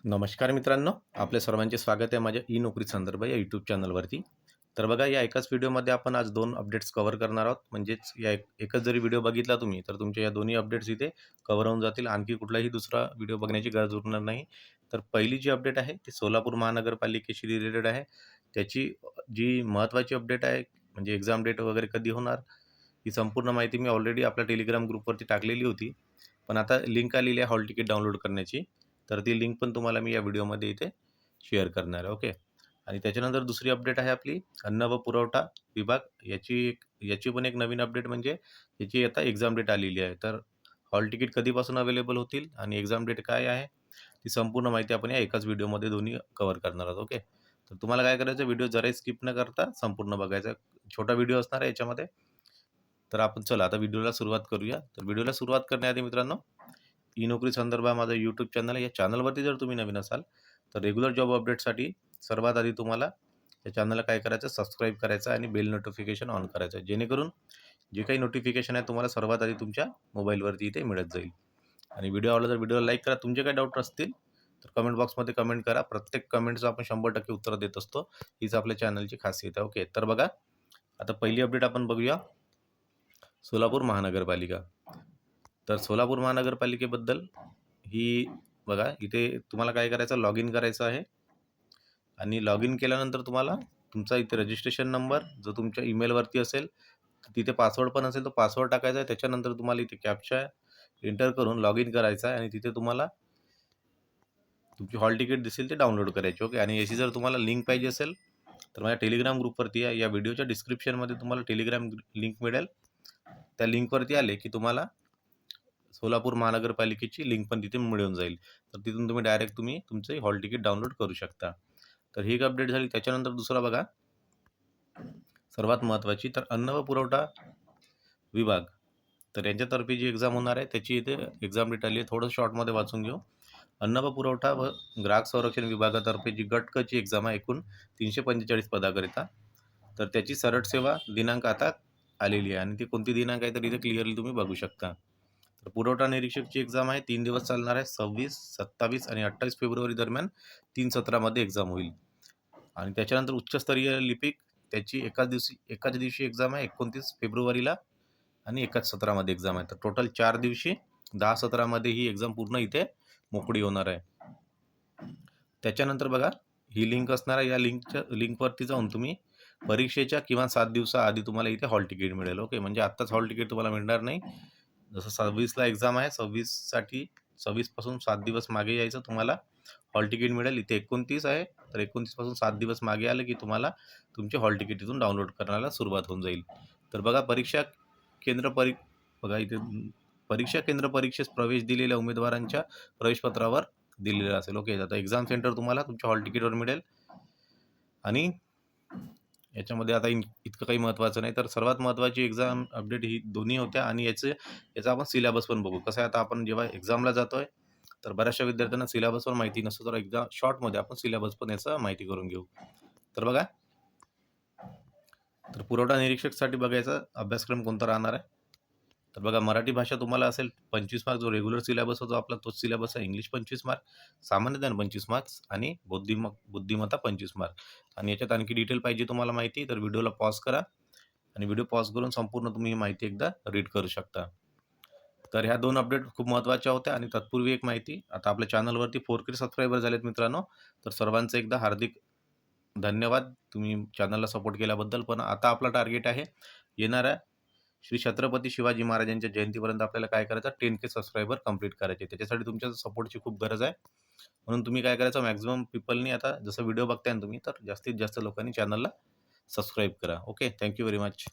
नमस्कार मित्रांनो, आपल्या सर्वांचे स्वागत आहे माझ्या ई नोकरी संदर्भ या यूट्यूब चॅनलवरती. तर बघा, या एकाच व्हिडिओमध्ये आपण आज 2 अपडेट्स कव्हर करणार आहोत. म्हणजेच या एकच जरी व्हिडिओ बघितला तुम्ही, तर तुमच्या या दोन्ही अपडेट्स इथे कव्हर होऊन जातील. आणखी कुठलाही दुसरा व्हिडिओ बघण्याची गरज उरणार नाही. तर पहिली जी अपडेट आहे ती सोलापूर महानगरपालिकेशी रिलेटेड आहे. त्याची जी महत्त्वाची अपडेट आहे, म्हणजे एक्झाम डेट वगैरे कधी होणार, ही संपूर्ण माहिती मी ऑलरेडी आपल्या टेलिग्राम ग्रुपवरती टाकलेली होती. पण आता लिंक आलेली आहे हॉल तिकीट डाउनलोड करण्याची. तर ती लिंक पण तुम्हाला मी या व्हिडिओमध्ये इथे शेअर करणार आहे. ओके. आणि त्याच्यानंतर दुसरी अपडेट आहे आपली अन्न व पुरवठा विभाग. याची पण एक नवीन अपडेट, म्हणजे याची आता एक्झाम डेट आलेली आहे. तर हॉल तिकीट कधीपासून अवेलेबल होतील आणि एक्झाम डेट काय आहे, ती संपूर्ण माहिती आपण या एकाच व्हिडिओमध्ये दोन्ही कव्हर करणार आहोत. ओके. तर तुम्हाला काय करायचं, व्हिडिओ जराही स्किप न करता संपूर्ण बघायचा. छोटा व्हिडिओ असणार आहे याच्यामध्ये. तर आपण चला आता व्हिडिओला सुरुवात करूया. तर व्हिडिओला सुरुवात करण्याआधी मित्रांनो, ई नोकरी संदर्भात माझं यूट्यूब चॅनल आहे. या चॅनलवरती जर तुम्ही नवीन असाल, तर रेग्युलर जॉब अपडेटसाठी सर्वात आधी तुम्हाला या चॅनलला काय करायचं, सबस्क्राईब करायचं आणि बेल नोटिफिकेशन ऑन करायचं, जेणेकरून जे काही नोटिफिकेशन आहे तुम्हाला सर्वात आधी तुमच्या मोबाईलवरती इथे मिळत जाईल. आणि व्हिडिओ आवडला तर व्हिडिओला लाईक करा. तुमचे काही डाऊट असतील तर कमेंट बॉक्समध्ये कमेंट करा. प्रत्येक कमेंटचं आपण 100% उत्तर देत असतो. हीच आपल्या चॅनलची खासियत आहे. ओके. तर बघा, आता पहिली अपडेट आपण बघूया, सोलापूर महानगरपालिका. तर सोलापूर महानगरपालिकेबद्दल ही बघा, इथे तुम्हाला काय करायचं, लॉग इन करायचं आहे. आणि लॉग इन केल्यानंतर तुम्हाला तुमचा इथे रजिस्ट्रेशन नंबर जो तुमच्या ईमेलवरती असेल, तिथे पासवर्ड पण असेल, तो पासवर्ड टाकायचा आहे. त्याच्यानंतर तुम्हाला इथे कॅप्चा एंटर करून लॉग इन करायचं आहे आणि तिथे तुम्हाला तुमची हॉल तिकीट दिसेल ते डाउनलोड करायची. ओके. आणि याची जर तुम्हाला लिंक पाहिजे असेल तर माझ्या टेलिग्राम ग्रुपवरती या व्हिडिओच्या डिस्क्रिप्शनमध्ये तुम्हाला टेलिग्राम लिंक मिळेल. त्या लिंकवरती आले की तुम्हाला सोलापूर महानगरपालिकेची लिंक पण तिथे मिळून जाईल. तर तिथून तुम्ही डायरेक्ट तुमचे हॉल तिकीट डाउनलोड करू शकता. तर ही एक अपडेट झाली. त्याच्यानंतर दुसरा बघा, सर्वात महत्त्वाची, तर अन्न व पुरवठा विभाग. तर यांच्यातर्फे जी एक्झाम होणार आहे त्याची इथे एक्झाम डेट आली आहे. थोडं शॉर्टमध्ये वाचून घेऊ. अन्न व पुरवठा व ग्राहक संरक्षण विभागातर्फे जी गट क ची एक्झाम आहे, एकूण 345 पदाकरिता. तर त्याची सरळ सेवा दिनांक आता आलेली आहे आणि ती कोणती दिनांक आहे तर इथे क्लिअरली तुम्ही बघू शकता. तर पुरवठा निरीक्षकची एक्झाम आहे, 3 दिवस चालणार आहे. 26, 27 आणि 28 फेब्रुवारी दरम्यान 3 सत्रामध्ये एक्झाम होईल. आणि त्याच्यानंतर उच्चस्तरीय लिपिक, त्याची एकाच दिवशी एक्झाम आहे, 29 फेब्रुवारीला, आणि एकाच सत्रामध्ये एक्झाम आहे. तर टोटल 4 दिवशी 10 सत्रामध्ये ही एक्झाम पूर्ण इथे मोकळी होणार आहे. त्याच्यानंतर बघा, ही लिंक असणार आहे. या लिंकवरती जाऊन तुम्ही परीक्षेच्या किमान 7 दिवसाआधी तुम्हाला इथे हॉल तिकीट मिळेल. ओके. म्हणजे आत्ताच हॉल तिकीट तुम्हाला मिळणार नाही. जसं 26ला एक्झाम आहे, 26 पासून 7 दिवस मागे यायचं, तुम्हाला हॉल तिकीट मिळेल. इथे 29 आहे, तर 29 पासून 7 दिवस मागे आलं की तुम्हाला तुमचे हॉल तिकीट इथून डाउनलोड करायला सुरुवात होऊन जाईल. तर बघा, केंद्र परी बघा इथे परीक्षा केंद्र परीक्षेस प्रवेश दिलेल्या उमेदवारांच्या प्रवेशपत्रावर दिलेलं असेल. ओके. आता एक्झाम सेंटर तुम्हाला तुमच्या हॉल तिकीटवर मिळेल. आणि याच्यामध्ये आता इतकं काही महत्त्वाचं नाही. तर सर्वात महत्त्वाची एक्झाम अपडेट ही दोन्ही होत्या. आणि याचा आपण सिलेबस पण बघू. कसं आहे, आता आपण जेव्हा एक्झामला जातोय तर बऱ्याचशा विद्यार्थ्यांना सिलेबसवर माहिती नसतो. तर एकदा शॉर्टमध्ये आपण सिलेबस पण याचा माहिती करून घेऊ. तर बघा, तर पुरवठा निरीक्षकसाठी बघायचा अभ्यासक्रम कोणता राहणार आहे. तर बघा, मराठी भाषा तुम्हाला असेल 25 मार्क, जो रेग्युलर सिलेबस होतो आपला तोच सिलेबस आहे. इंग्लिश 25 मार्क, सामान्य ज्ञान 25 मार्क्स आणि बुद्धिमत्ता 25 मार्क. आणि याच्यात आणखी डिटेल पाहिजे तुम्हाला माहिती, तर व्हिडिओला पॉज करा आणि व्हिडिओ पॉज करून संपूर्ण तुम्ही ही माहिती एकदा रीड करू शकता. तर ह्या 2 अपडेट खूप महत्त्वाच्या होत्या. आणि तत्पूर्वी एक माहिती, आता आपल्या चॅनलवरती 4K सबस्क्रायबर झालेत मित्रांनो. तर सर्वांचं एकदा हार्दिक धन्यवाद, तुम्ही चॅनलला सपोर्ट केल्याबद्दल. पण आता आपला टार्गेट आहे, येणाऱ्या श्री छत्रपती शिवाजी महाराजांच्या जयंतीपर्यंत आपल्याला काय करायचं, 10K सबस्क्रायबर कंप्लीट करायचे. त्याच्यासाठी तुमच्या सपोर्टची खूप गरज आहे. म्हणून तुम्ही काय करायचं, मॅक्झिमम पीपलनी आता जसं व्हिडिओ बघताय ना तुम्ही, तर जास्तीत जास्त लोकांनी चॅनलला सबस्क्राईब करा. Okay. Thank you very much.